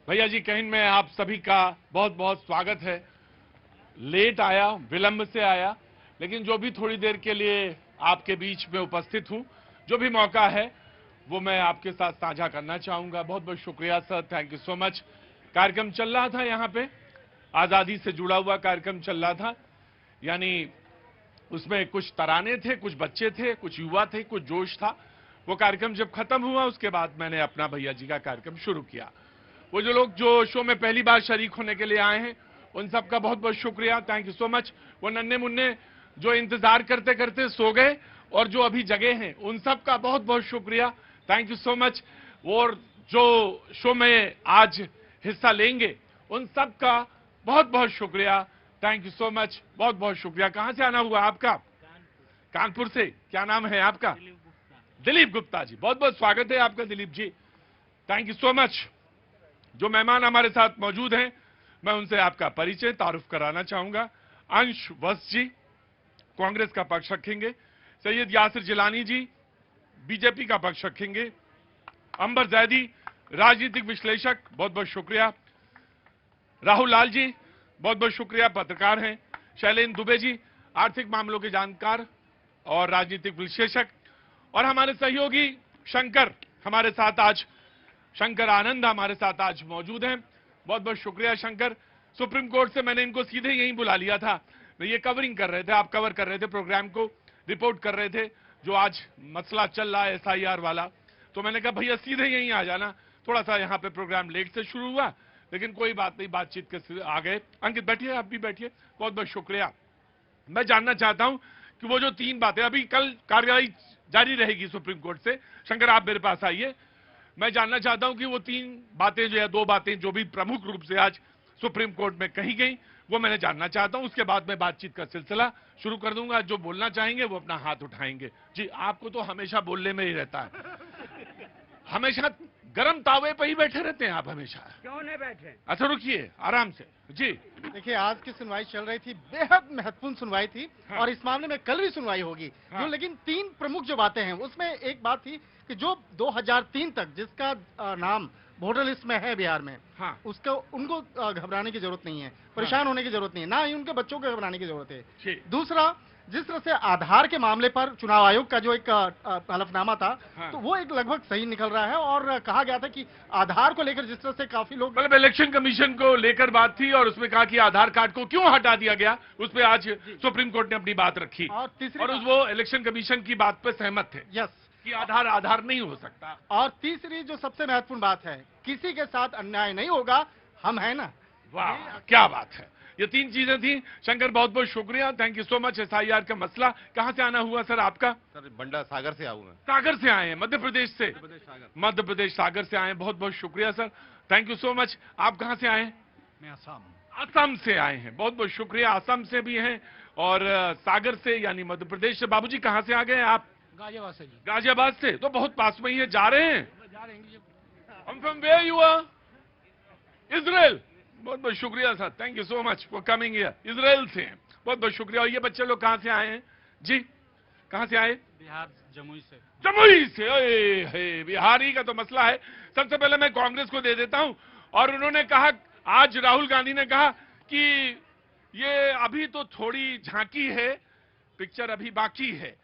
भैया जी कहीं में आप सभी का बहुत बहुत स्वागत है। लेट आया, विलंब से आया, लेकिन जो भी थोड़ी देर के लिए आपके बीच में उपस्थित हूं, जो भी मौका है वो मैं आपके साथ साझा करना चाहूंगा। बहुत बहुत शुक्रिया sir, thank you so much. कार्यक्रम चल रहा था यहाँ पे, आजादी से जुड़ा हुआ कार्यक्रम चल रहा था, यानी उसमें कुछ तराने थे, कुछ बच्चे थे, कुछ युवा थे, कुछ जोश था। वो कार्यक्रम जब खत्म हुआ उसके बाद मैंने अपना भैया जी का कार्यक्रम शुरू किया। वो जो लोग जो शो में पहली बार शरीक होने के लिए आए हैं उन सबका बहुत बहुत शुक्रिया, थैंक यू सो मच। वो नन्हे मुन्ने जो इंतजार करते करते सो गए और जो अभी जगे हैं उन सबका बहुत बहुत शुक्रिया, थैंक यू सो मच। और जो शो में आज हिस्सा लेंगे उन सबका बहुत बहुत शुक्रिया, थैंक यू सो मच, बहुत बहुत शुक्रिया। कहां से आना हुआ आपका? कानपुर से। क्या नाम है आपका? दिलीप गुप्ता जी, बहुत बहुत स्वागत है आपका Dilip ji, thank you so much. जो मेहमान हमारे साथ मौजूद हैं मैं उनसे आपका परिचय तारुफ कराना चाहूंगा। अंश वस्त जी कांग्रेस का पक्ष रखेंगे, सैयद यासिर जिलानी जी बीजेपी का पक्ष रखेंगे, अंबर जैदी राजनीतिक विश्लेषक, बहुत बहुत शुक्रिया। राहुल लाल जी बहुत बहुत शुक्रिया, पत्रकार हैं। शैलेंद्र दुबे जी आर्थिक मामलों के जानकार और राजनीतिक विश्लेषक। और हमारे सहयोगी शंकर हमारे साथ आज, शंकर आनंद हमारे साथ आज मौजूद हैं, बहुत बहुत शुक्रिया शंकर। सुप्रीम कोर्ट से मैंने इनको सीधे यहीं बुला लिया था, ये कवरिंग कर रहे थे, आप कवर कर रहे थे प्रोग्राम को, रिपोर्ट कर रहे थे जो आज मसला चल रहा है एसआईआर वाला। तो मैंने कहा भैया सीधे यहीं आ जाना, थोड़ा सा यहाँ पे प्रोग्राम लेट से शुरू हुआ लेकिन कोई बात नहीं, बातचीत के आ गए। अंकित बैठिए, आप भी बैठिए, बहुत बहुत शुक्रिया। मैं जानना चाहता हूं कि वो जो 3 बातें, अभी कल कार्यवाही जारी रहेगी सुप्रीम कोर्ट से, शंकर आप मेरे पास आइए। मैं जानना चाहता हूं कि वो 3 बातें जो है, 2 बातें जो भी प्रमुख रूप से आज सुप्रीम कोर्ट में कही गई वो मैंने जानना चाहता हूं। उसके बाद मैं बातचीत का सिलसिला शुरू कर दूंगा। जो बोलना चाहेंगे वो अपना हाथ उठाएंगे। जी, आपको तो हमेशा बोलने में ही रहता है, हमेशा गर्म तावे पर ही बैठे रहते हैं आप हमेशा। क्यों नहीं बैठे? अच्छा रुकिए, आराम से। जी देखिए, आज की सुनवाई चल रही थी, बेहद महत्वपूर्ण सुनवाई थी। हाँ। और इस मामले में कल भी सुनवाई होगी। हाँ। जो लेकिन 3 प्रमुख जो बातें हैं उसमें एक बात थी कि जो 2003 तक जिसका नाम वोटर लिस्ट में है बिहार में, हाँ। उसको उनको घबराने की जरूरत नहीं है, परेशान होने की जरूरत नहीं है, ना ही उनके बच्चों को घबराने की जरूरत है। दूसरा, जिस तरह से आधार के मामले पर चुनाव आयोग का जो एक हलफनामा था, हाँ। तो वो एक लगभग सही निकल रहा है। और कहा गया था कि आधार को लेकर जिस तरह से काफी लोग, मतलब इलेक्शन कमीशन को लेकर बात थी और उसमें कहा कि आधार कार्ड को क्यों हटा दिया गया, उस पर आज सुप्रीम कोर्ट ने अपनी बात रखी। और तीसरी, और वो इलेक्शन कमीशन की बात पे सहमत थे, यस, कि आधार नहीं हो सकता। और तीसरी जो सबसे महत्वपूर्ण बात है, किसी के साथ अन्याय नहीं होगा, हम है ना। वाह, क्या बात है। ये 3 चीजें थी। शंकर बहुत बहुत शुक्रिया, thank you so much. SIR का मसला, कहां से आना हुआ सर आपका? सर बंडा सागर से आऊँ मैं। सागर से आए हैं, मध्य प्रदेश से? मध्य प्रदेश सागर से आए हैं, बहुत बहुत शुक्रिया sir, thank you so much. आप कहां से आए हैं? मैं असम। असम से आए हैं, बहुत बहुत शुक्रिया। असम से भी हैं और सागर से यानी मध्य प्रदेश से। बाबूजी कहां से आ गए हैं आप? गाजियाबाद से जी। गाजियाबाद से, तो बहुत पास में ही है, जा रहे हैं? जा रहे हैं। हम from where you are? Israel, बहुत बहुत शुक्रिया sir, thank you so much for coming here. Israel से हैं, बहुत बहुत शुक्रिया। और ये बच्चे लोग कहां से आए हैं जी? कहां से आए? बिहार, जमुई से। जमुई से। हे, बिहारी का तो मसला है। सबसे पहले मैं कांग्रेस को दे देता हूं। और उन्होंने कहा, आज राहुल गांधी ने कहा कि ये अभी तो थोड़ी झांकी है, पिक्चर अभी बाकी है।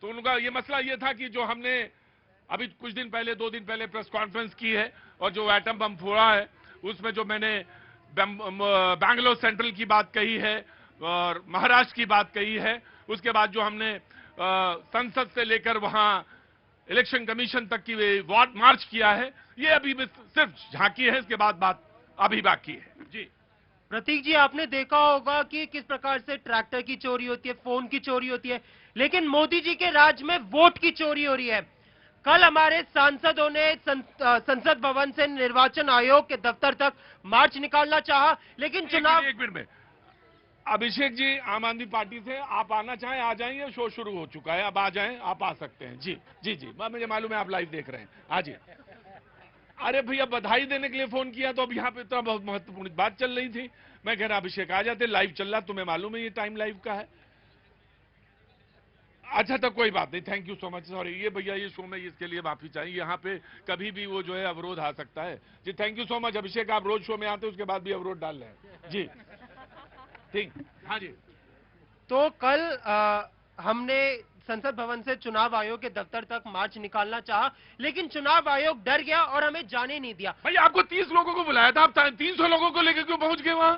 तो उनका ये मसला ये था कि जो हमने अभी कुछ दिन पहले, 2 दिन पहले प्रेस कॉन्फ्रेंस की है और जो एटम बम फोड़ा है उसमें जो मैंने बैंगलोर सेंट्रल की बात कही है और महाराष्ट्र की बात कही है, उसके बाद जो हमने संसद से लेकर वहां इलेक्शन कमीशन तक की मार्च किया है, ये अभी सिर्फ झांकी है, इसके बाद बात अभी बाकी है। जी प्रतीक जी, आपने देखा होगा कि किस प्रकार से ट्रैक्टर की चोरी होती है, फोन की चोरी होती है, लेकिन मोदी जी के राज में वोट की चोरी हो रही है। कल हमारे सांसदों ने संसद भवन से निर्वाचन आयोग के दफ्तर तक मार्च निकालना चाहा, लेकिन चुनाव, एक मिनट में, अभिषेक जी आम आदमी पार्टी से, आप आना चाहें आ जाएंगे, शो शुरू हो चुका है, अब आ जाएं, आप आ सकते हैं। जी जी जी, मुझे मालूम है आप लाइव देख रहे हैं। हाँ जी। अरे भैया, बधाई देने के लिए फोन किया तो अब यहाँ पे तो बहुत महत्वपूर्ण बात चल रही थी। मैं कह रहा अभिषेक आ जाते, लाइव चल रहा, तुम्हें मालूम है ये टाइम लाइव का है। अच्छा तो कोई बात नहीं, thank you so much. Sorry ये भैया, ये शो में इसके लिए माफी चाहिए, यहाँ पे कभी भी वो जो है अवरोध आ सकता है जी। थैंक यू सो मच अभिषेक, आप रोज शो में आते हैं उसके बाद भी अवरोध डाल रहे हैं जी। ठीक, हाँ जी। तो कल हमने संसद भवन से चुनाव आयोग के दफ्तर तक मार्च निकालना चाहा, लेकिन चुनाव आयोग डर गया और हमें जाने नहीं दिया। भाई आपको 30 लोगों को बुलाया था, आप 300 लोगों को लेकर क्यों पहुंच गए वहां?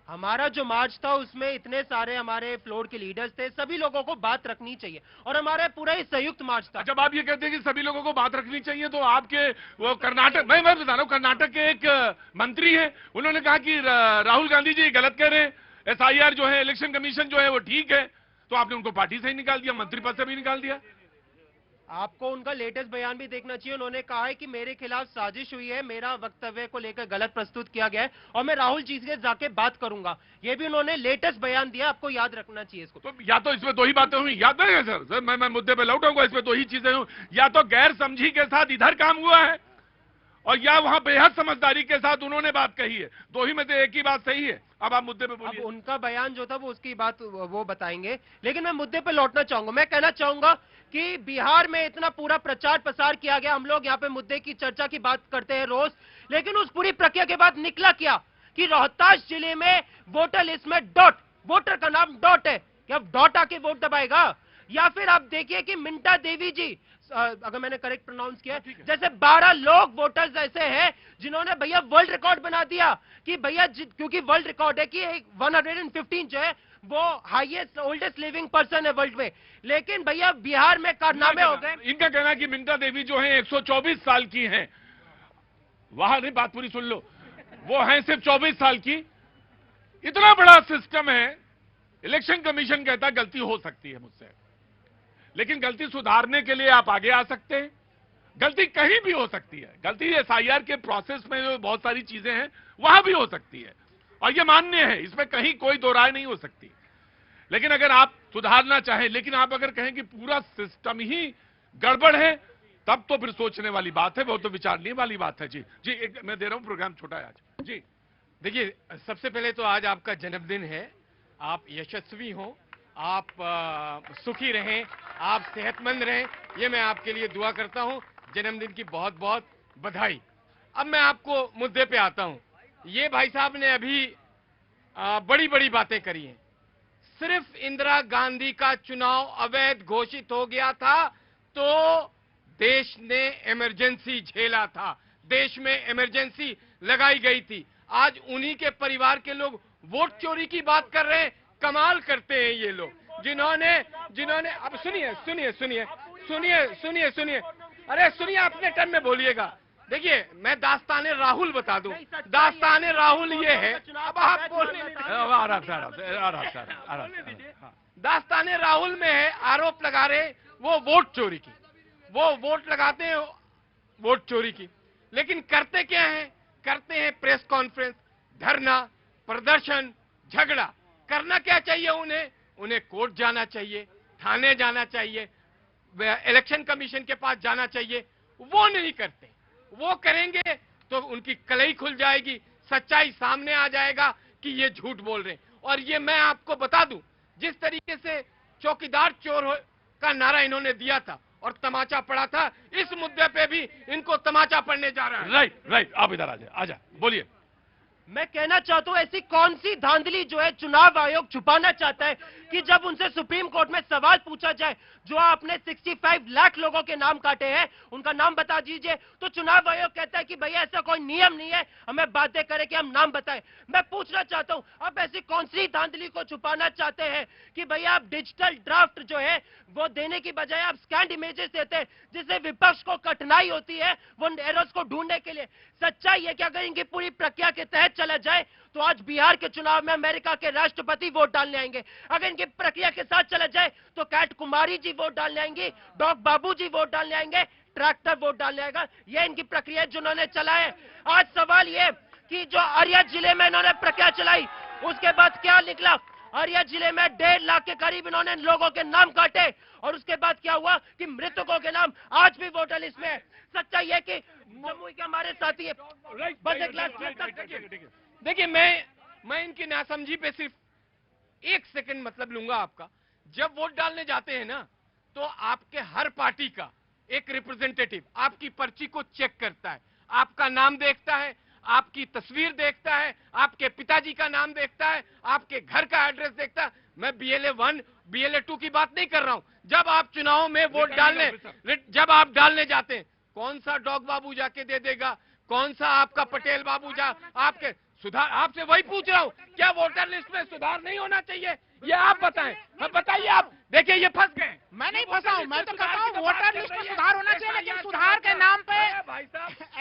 हमारा जो मार्च था उसमें इतने सारे हमारे फ्लोर के लीडर्स थे, सभी लोगों को बात रखनी चाहिए और हमारा पूरा ही संयुक्त मार्च था। जब आप ये कहते हैं कि सभी लोगों को बात रखनी चाहिए, तो आपके वो कर्नाटक, मैं बता रहा हूँ, कर्नाटक के एक मंत्री हैं, उन्होंने कहा कि राहुल गांधी जी गलत कह रहे हैं, SIR जो है, इलेक्शन कमीशन जो है वो ठीक है, तो आपने उनको पार्टी से ही निकाल दिया, मंत्री पद से भी निकाल दिया। आपको उनका लेटेस्ट बयान भी देखना चाहिए। उन्होंने कहा है कि मेरे खिलाफ साजिश हुई है, मेरा वक्तव्य को लेकर गलत प्रस्तुत किया गया है और मैं राहुल जी से जाके बात करूंगा, ये भी उन्होंने लेटेस्ट बयान दिया, आपको याद रखना चाहिए इसको। तो या तो इसमें दो ही बातें हुई, याद नहीं है सर, मैं मुद्दे पे लौटाऊंगा, इसमें दो ही चीजें हुई, या तो गैर समझी के साथ इधर काम हुआ है और या वहां बेहद समझदारी के साथ उन्होंने बात कही है, दो ही में से एक ही बात सही है। अब आप मुद्दे पे बोलिए। अब उनका बयान जो था वो उसकी बात वो बताएंगे, लेकिन मैं मुद्दे पे लौटना चाहूंगा। मैं कहना चाहूंगा कि बिहार में इतना पूरा प्रचार प्रसार किया गया, हम लोग यहाँ पे मुद्दे की चर्चा की बात करते हैं रोज, लेकिन उस पूरी प्रक्रिया के बाद निकला क्या कि रोहतास जिले में वोटर लिस्ट में डॉट, वोटर का नाम डॉट है, कि अब डॉट आके वोट दबाएगा। या फिर आप देखिए कि मिंटा देवी जी, अगर मैंने करेक्ट प्रोनाउंस किया, जैसे 12 लोग वोटर्स ऐसे हैं जिन्होंने भैया वर्ल्ड रिकॉर्ड बना दिया कि भैया, क्योंकि वर्ल्ड रिकॉर्ड है कि 115 जो है वो हाईएस्ट ओल्डेस्ट लिविंग पर्सन है वर्ल्ड में, लेकिन भैया बिहार में कारनामे हो गए। इनका कहना है कि मिंटा देवी जो है 124 साल की हैं, वहां नहीं, बात पूरी सुन लो, वो हैं सिर्फ 24 साल की। इतना बड़ा सिस्टम है, इलेक्शन कमीशन कहता है गलती हो सकती है मुझसे, लेकिन गलती सुधारने के लिए आप आगे आ सकते हैं। गलती कहीं भी हो सकती है, गलती SIR के प्रोसेस में जो बहुत सारी चीजें हैं वहां भी हो सकती है और ये मान्य है, इसमें कहीं कोई दो राय नहीं हो सकती। लेकिन अगर आप सुधारना चाहें, लेकिन आप अगर कहें कि पूरा सिस्टम ही गड़बड़ है, तब तो फिर सोचने वाली बात है, वो तो विचारने वाली बात है। जी जी, मैं दे रहा हूं, प्रोग्राम छोटा है आज जी। देखिए, सबसे पहले तो आज आपका जन्मदिन है, आप यशस्वी हो, आप सुखी रहें, आप सेहतमंद रहें, ये मैं आपके लिए दुआ करता हूं। जन्मदिन की बहुत बहुत बधाई। अब मैं आपको मुद्दे पे आता हूं। ये भाई साहब ने अभी बड़ी बड़ी बातें करी हैं। सिर्फ इंदिरा गांधी का चुनाव अवैध घोषित हो गया था तो देश ने इमरजेंसी झेला था, देश में इमरजेंसी लगाई गई थी। आज उन्हीं के परिवार के लोग वोट चोरी की बात कर रहे हैं। कमाल करते हैं ये लोग, जिन्होंने अब सुनिए, अरे सुनिए, अपने टर्न में बोलिएगा। देखिए, मैं दास्ताने राहुल बता दूं, दास्ताने राहुल ये है, अब आप बोलने दास्ताने राहुल में है, आरोप लगा रहे वो वोट चोरी की, वो वोट लगाते हैं वोट चोरी की, लेकिन करते क्या है? करते हैं प्रेस कॉन्फ्रेंस, धरना, प्रदर्शन, झगड़ा। करना क्या चाहिए उन्हें? उन्हें कोर्ट जाना चाहिए, थाने जाना चाहिए, इलेक्शन कमीशन के पास जाना चाहिए। वो नहीं करते। वो करेंगे तो उनकी कलई खुल जाएगी, सच्चाई सामने आ जाएगा कि ये झूठ बोल रहे हैं। और ये मैं आपको बता दूं, जिस तरीके से चौकीदार चोर का नारा इन्होंने दिया था और तमाचा पड़ा था, इस मुद्दे पे भी इनको तमाचा पड़ने जा रहा है। राइट, आप इधर आजा, बोलिए। मैं कहना चाहता हूं ऐसी कौन सी धांधली जो है चुनाव आयोग छुपाना चाहता है कि जब उनसे सुप्रीम कोर्ट में सवाल पूछा जाए, जो आपने 65 लाख लोगों के नाम काटे हैं उनका नाम बता दीजिए, तो चुनाव आयोग कहता है कि भैया ऐसा कोई नियम नहीं है, हमें बातें करें कि हम नाम बताएं। मैं पूछना चाहता हूं, आप ऐसी कौन सी धांधली को छुपाना चाहते हैं कि भैया आप डिजिटल ड्राफ्ट जो है वो देने की बजाय आप स्कैन्ड इमेजेस देते हैं, जिससे विपक्ष को कठिनाई होती है वो एरर्स को ढूंढने के लिए। सच्चाई है कि अगर इनकी पूरी प्रक्रिया के तहत चला जाए तो आज बिहार के चुनाव में अमेरिका के राष्ट्रपति वोट डालने आएंगे। अगर इनकी प्रक्रिया के साथ चला जाए तो कैट कुमारी जी वोट डालने आएंगी, डॉग बाबू जी वोट डालने आएंगे, ट्रैक्टर वोट डालने आएगा। ये इनकी प्रक्रिया जिन्होंने चलाए। आज सवाल ये कि जो अरिया जिले में इन्होंने प्रक्रिया चलाई, उसके बाद क्या निकला? अरिया जिले में 1.5 लाख के करीब इन्होंने लोगों के नाम काटे और उसके बाद क्या हुआ कि मृतकों के नाम आज भी वोटर लिस्ट में है। सच्चाई है कि जमुई के हमारे साथी है। देखिए, मैं इनकी नासमझी पे सिर्फ 1 सेकंड मतलब लूंगा आपका। जब वोट डालने जाते हैं ना, तो आपके हर पार्टी का एक रिप्रेजेंटेटिव आपकी पर्ची को चेक करता है, आपका नाम देखता है, आपकी तस्वीर देखता है, आपके पिताजी का नाम देखता है, आपके घर का एड्रेस देखता है। मैं BLA 1, BLA 2 की बात नहीं कर रहा हूं। जब आप चुनाव में वोट डालने, जब आप डालने जाते हैं, कौन सा डॉग बाबू जाके दे देगा, कौन सा आपका पटेल बाबू जा आपके सुधार, आपसे वही पूछ रहा हूं, क्या वोटर लिस्ट में सुधार नहीं होना चाहिए? ये आप बताएं। बताइए आप। देखिए ये फंस गए। मैं नहीं फंसा हूं, मैं तो कहता हूं वोटर लिस्ट में सुधार होना चाहिए, लेकिन सुधार के नाम पे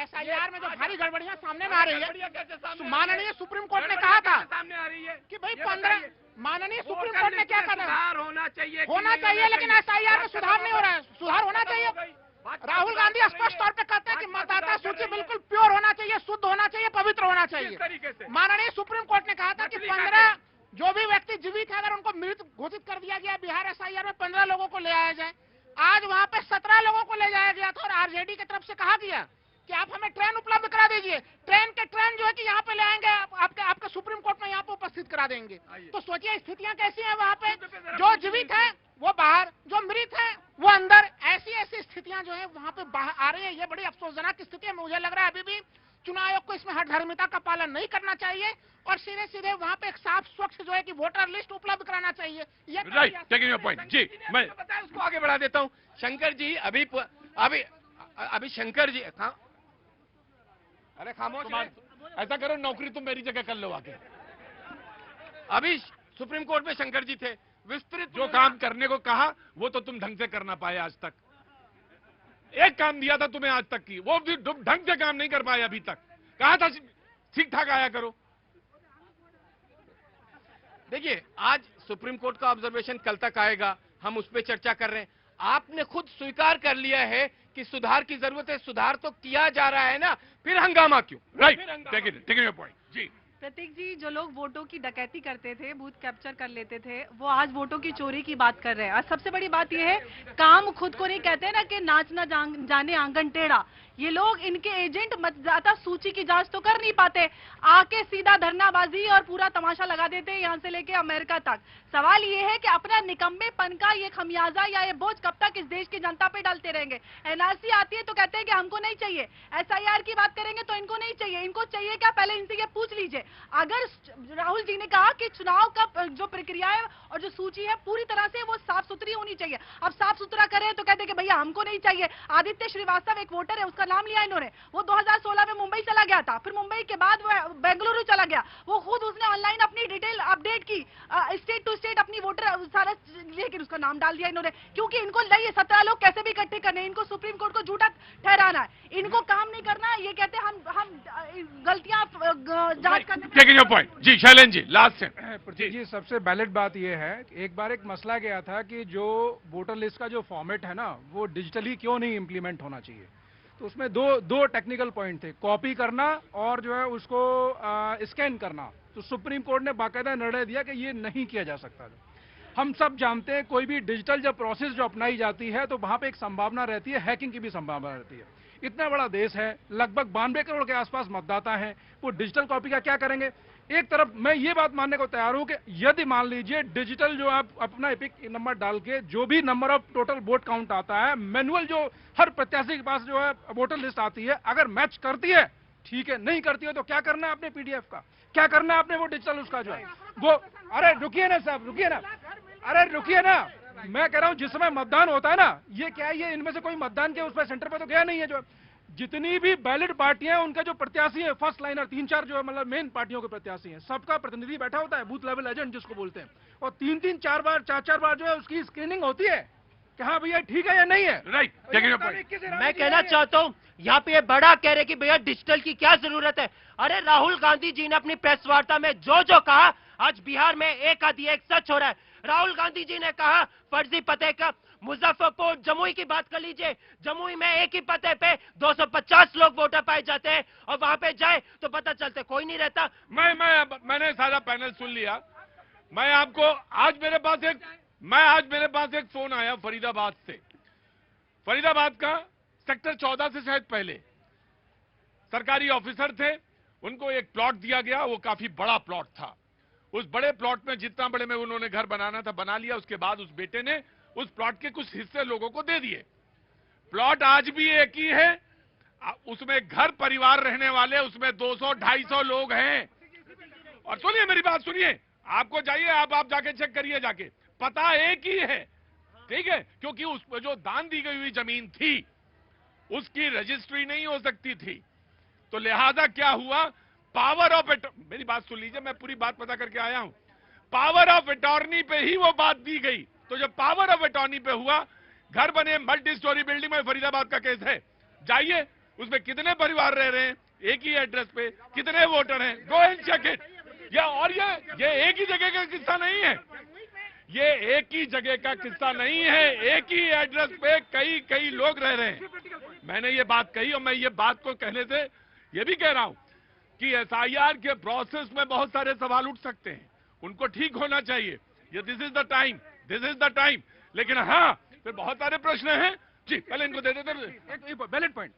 SIR में जो भारी गड़बड़ियां सामने में आ रही है, माननीय सुप्रीम कोर्ट ने कहा था सामने आ रही है कि भाई 15, माननीय सुप्रीम कोर्ट ने क्या कहा? सुधार होना चाहिए, लेकिन SIR में सुधार नहीं हो रहा है। सुधार होना चाहिए। राहुल गांधी स्पष्ट तौर पे कहते हैं कि मतदाता सूची बिल्कुल प्योर होना चाहिए, शुद्ध होना चाहिए, पवित्र होना चाहिए। माननीय सुप्रीम कोर्ट ने कहा था कि 15 जो भी व्यक्ति जीवित है, अगर उनको मृत घोषित कर दिया गया, बिहार SIR में 15 लोगों को ले आया जाए। आज वहां पे 17 लोगों को ले जाया गया था और RJD की तरफ से कहा गया कि आप हमें ट्रेन उपलब्ध करा दीजिए। ट्रेन जो है कि यहाँ पे ले आएंगे, आपके सुप्रीम कोर्ट में यहाँ पे उपस्थित करा देंगे। तो सोचिए स्थितियां कैसी हैं वहाँ पे, जो जीवित है वो बाहर, जो मृत है वो अंदर। ऐसी स्थितियां जो है वहाँ पे बाहर आ रही है। ये बड़ी अफसोसजनक स्थिति है। मुझे लग रहा है अभी भी चुनाव आयोग को इसमें हठधर्मिता का पालन नहीं करना चाहिए और सीधे वहाँ पे एक साफ स्वच्छ जो है कि वोटर लिस्ट उपलब्ध कराना चाहिए। ये राइट, टेकिंग योर पॉइंट। जी, मैं बताया, उसको आगे बढ़ा देता हूँ। शंकर जी अभी शंकर जी, अरे खामोश, ऐसा करो, नौकरी तुम मेरी जगह कर लो आके। अभी सुप्रीम कोर्ट में शंकर जी थे, विस्तृत जो काम करने को कहा वो तो तुम ढंग से कर ना पाए आज तक। एक काम दिया था तुम्हें आज तक की, वो भी ढंग से काम नहीं कर पाए अभी तक। कहा था ठीक ठाक आया करो। देखिए, आज सुप्रीम कोर्ट का ऑब्जर्वेशन कल तक आएगा, हम उस पर चर्चा कर रहे हैं। आपने खुद स्वीकार कर लिया है कि सुधार की जरूरत है, सुधार तो किया जा रहा है ना, फिर हंगामा क्यों? Right, taking your point. जी प्रतीक जी, जो लोग वोटों की डकैती करते थे, बूथ कैप्चर कर लेते थे, वो आज वोटों की चोरी की बात कर रहे हैं। और सबसे बड़ी बात यह है, काम खुद को नहीं कहते ना कि नाच ना जाने आंगन टेढ़ा। ये लोग, इनके एजेंट मतदाता सूची की जांच तो कर नहीं पाते, आके सीधा धरनाबाजी और पूरा तमाशा लगा देते हैं यहाँ से लेके अमेरिका तक। सवाल ये है कि अपना निकम्मेपन का ये खमियाजा या ये बोझ कब तक इस देश की जनता पे डालते रहेंगे? NRC आती है तो कहते हैं कि हमको नहीं चाहिए, SIR की बात करेंगे तो इनको नहीं चाहिए। इनको चाहिए क्या, पहले इनसे ये पूछ लीजिए। अगर राहुल जी ने कहा कि चुनाव का जो प्रक्रिया है और जो सूची है पूरी तरह से वो साफ सुथरी होनी चाहिए, अब साफ सुथरा करे तो कहते हैं कि भैया हमको नहीं चाहिए। आदित्य श्रीवास्तव एक वोटर है, उसका नाम लिया इन्होंने, वो 2016 में मुंबई चला गया था, फिर मुंबई के बाद वो बेंगलुरु चला गया। वो खुद उसने ऑनलाइन अपनी डिटेल अपडेट की, स्टेट टू स्टेट अपनी वोटर सारा, लेकिन उसका नाम डाल दिया इन्होंने, क्योंकि इनको नहीं, 17 लोग कैसे भी इकट्ठे करने, इनको सुप्रीम कोर्ट को झूठा ठहराना है, इनको काम नहीं करना है। ये कहते हैं हम गलतियां जांच करने। Taking your point. जी शैलेंद्र जी, लास्ट से। प्रतीक जी, सबसे वैलिड बात यह है, एक बार एक मसला गया था कि जो वोटर लिस्ट का जो फॉर्मेट है ना, वो डिजिटली क्यों नहीं इम्प्लीमेंट होना चाहिए। तो उसमें दो टेक्निकल पॉइंट थे, कॉपी करना और जो है उसको स्कैन करना। तो सुप्रीम कोर्ट ने बाकायदा निर्णय दिया कि ये नहीं किया जा सकता। हम सब जानते हैं, कोई भी डिजिटल जब प्रोसेस जो अपनाई जाती है तो वहां पे एक संभावना रहती है, हैकिंग की भी संभावना रहती है। इतना बड़ा देश है, लगभग 92 करोड़ के आसपास मतदाता हैं, वो डिजिटल कॉपी का क्या करेंगे? एक तरफ मैं ये बात मानने को तैयार हूं कि यदि मान लीजिए डिजिटल जो आप अपना एपिक नंबर डाल के जो भी number of total vote count आता है, मैनुअल जो हर प्रत्याशी के पास जो है वोटर लिस्ट आती है, अगर मैच करती है ठीक है, नहीं करती है तो क्या करना है अपने PDF का, क्या करना है आपने वो डिजिटल उसका जो है वो। अरे रुकिए ना साहब, रुकिए ना, अरे रुकिए ना, मैं कह रहा हूं जिस समय मतदान होता है ना, ये क्या है, ये इनमें से कोई मतदान के उस पर सेंटर पर तो गया नहीं है। जो जितनी भी वैलिड पार्टियां हैं, उनका जो प्रत्याशी है, फर्स्ट लाइनर 3-4 जो है मतलब मेन पार्टियों के प्रत्याशी हैं, सबका प्रतिनिधि बैठा होता है, बूथ लेवल एजेंट जिसको बोलते हैं, और 3-3-4 बार 4-4 बार जो है उसकी स्क्रीनिंग होती है कि हाँ भैया ठीक है या नहीं है। राइट, मैं कहना चाहता हूँ, यहाँ पे ये बड़ा कह रहे कि भैया डिजिटल की क्या जरूरत है। अरे राहुल गांधी जी ने अपनी प्रेस वार्ता में जो कहा, आज बिहार में एक आधी एक सच हो रहा है। राहुल गांधी जी ने कहा फर्जी पते का, मुजफ्फरपुर जमुई की बात कर लीजिए, जमुई में एक ही पते पे 250 लोग वोटर पाए जाते हैं और वहां पे जाए तो पता चलता कोई नहीं रहता। मैंने सारा पैनल सुन लिया। मैं आपको आज मेरे पास एक फोन आया फरीदाबाद से, फरीदाबाद का सेक्टर 14 से शायद पहले सरकारी ऑफिसर थे, उनको एक प्लॉट दिया गया, वो काफी बड़ा प्लॉट था। उस बड़े प्लॉट में जितना बड़े में उन्होंने घर बनाना था बना लिया। उसके बाद उस बेटे ने उस प्लॉट के कुछ हिस्से लोगों को दे दिए। प्लॉट आज भी एक ही है, उसमें घर परिवार रहने वाले उसमें 200-250 लोग हैं। और सुनिए मेरी बात सुनिए, आपको जाइए, आप जाके चेक करिए, जाके पता एक ही है, ठीक है, क्योंकि उसमें जो दान दी गई हुई जमीन थी उसकी रजिस्ट्री नहीं हो सकती थी। तो लिहाजा क्या हुआ, पावर ऑफ मेरी बात सुन लीजिए, मैं पूरी बात पता करके आया हूं। पावर ऑफ अटॉर्नी पे ही वो बात दी गई। तो जब पावर ऑफ अटॉर्नी पे हुआ, घर बने, मल्टी स्टोरी बिल्डिंग में फरीदाबाद का केस है, जाइए उसमें कितने परिवार रह रहे हैं, एक ही एड्रेस पे कितने वोटर हैं, गो एंड चेक इट। और ये एक ही जगह का किस्सा नहीं है, ये एक ही जगह का किस्सा नहीं है, एक ही एड्रेस पे कई लोग रह रहे हैं। मैंने ये बात कही और मैं ये बात को कहने से ये भी कह रहा हूं कि एसआईआर के प्रोसेस में बहुत सारे सवाल उठ सकते हैं, उनको ठीक होना चाहिए। ये दिस इज द टाइम। लेकिन हाँ, फिर बहुत सारे प्रश्न हैं जी, पहले इनको दे देते। एक वैलिड पॉइंट,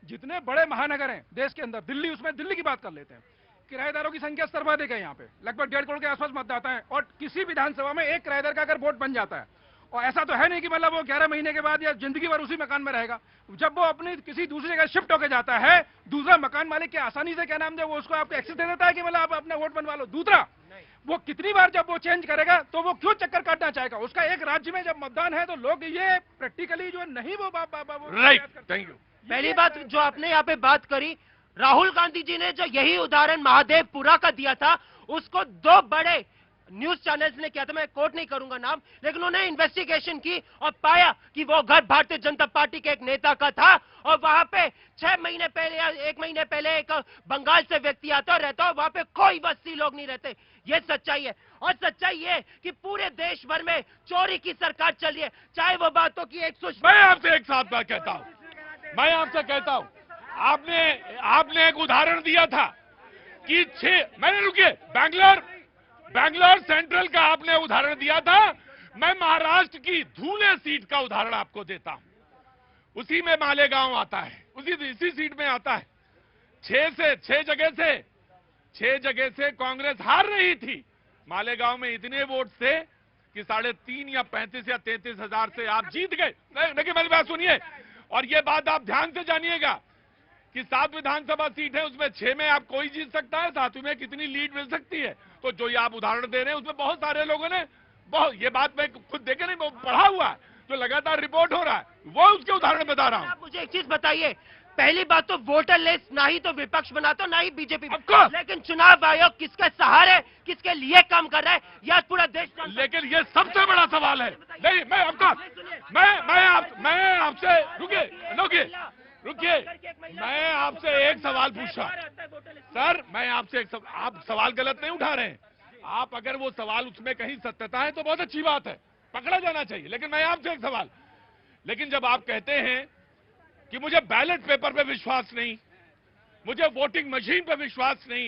जितने बड़े महानगर हैं देश के अंदर, दिल्ली, उसमें दिल्ली की बात कर लेते हैं, किराएदारों की संख्या सर्वाधिक है यहाँ पे, लगभग 1.5 करोड़ के आसपास मतदाता है। और किसी विधानसभा में एक किराएदार का अगर वोट बन जाता है, और ऐसा तो है नहीं कि मतलब वो 11 महीने के बाद या जिंदगी भर उसी मकान में रहेगा, जब वो अपनी किसी दूसरी जगह शिफ्ट होकर जाता है, दूसरा मकान मालिक क्या आसानी से क्या नाम दे, वो उसको आपको एक्सेस दे देता है कि मतलब आप अपना वोट बनवा लो। दूसरा, वो कितनी बार जब वो चेंज करेगा तो वो क्यों चक्कर काटना चाहेगा? उसका एक राज्य में जब मतदान है तो लोग ये प्रैक्टिकली जो नहीं वो राइट, थैंक यू। पहली बात जो आपने यहाँ पे बात करी, राहुल गांधी जी ने जो यही उदाहरण महादेवपुरा का दिया था, उसको 2 बड़े न्यूज चैनल्स ने किया था, मैं कोट नहीं करूंगा नाम, लेकिन उन्होंने इन्वेस्टिगेशन की और पाया कि वो घर भारतीय जनता पार्टी के एक नेता का था और वहां पे 6 महीने पहले या 1 महीने पहले एक बंगाल से व्यक्ति आता और रहता और वहां पे कोई बस्ती लोग नहीं रहते। ये सच्चाई है। और सच्चाई ये कि पूरे देश भर में चोरी की सरकार चल रही है, चाहे वो बातों की एक मैं आपसे एक साथ बात कहता हूं, मैं आपसे कहता हूं, आपने एक उदाहरण दिया था कि 6 मैंने रुकिए, बैंगलोर सेंट्रल का आपने उदाहरण दिया था। मैं महाराष्ट्र की धुले सीट का उदाहरण आपको देता हूं, उसी में मालेगांव आता है, इसी सीट में आता है। 6 जगह से कांग्रेस हार रही थी। मालेगांव में इतने वोट थे कि 3.5 या 35 या 33 हजार से आप जीत गए। लेकिन मेरी बात सुनिए, और ये बात आप ध्यान से जानिएगा कि 7 विधानसभा सीट है, उसमें 6 में आप कोई जीत सकता है, 7 में कितनी लीड मिल सकती है। तो जो ये आप उदाहरण दे रहे हैं उसमें बहुत सारे लोगों ने ये बात मैं खुद देखे नहीं, पढ़ा हुआ है, जो लगातार रिपोर्ट हो रहा है, वो उसके उदाहरण बता रहा हूं। आप मुझे एक चीज बताइए, पहली बात तो वोटर लिस्ट ना ही तो विपक्ष बनाता ना ही बीजेपी, लेकिन चुनाव आयोग किसके सहारे, किसके लिए काम कर रहा है, यह पूरा देश। लेकिन ये सबसे बड़ा सवाल है। नहीं, मैं आपसे रुकिए, मैं आपसे एक सवाल पूछा सर, मैं आपसे आप सवाल गलत नहीं उठा रहे हैं। आप अगर वो सवाल उसमें कहीं सत्यता है तो बहुत अच्छी बात है, पकड़ा जाना चाहिए। लेकिन मैं आपसे एक सवाल, लेकिन जब आप कहते हैं कि मुझे बैलेट पेपर पे विश्वास नहीं, मुझे वोटिंग मशीन पे विश्वास नहीं,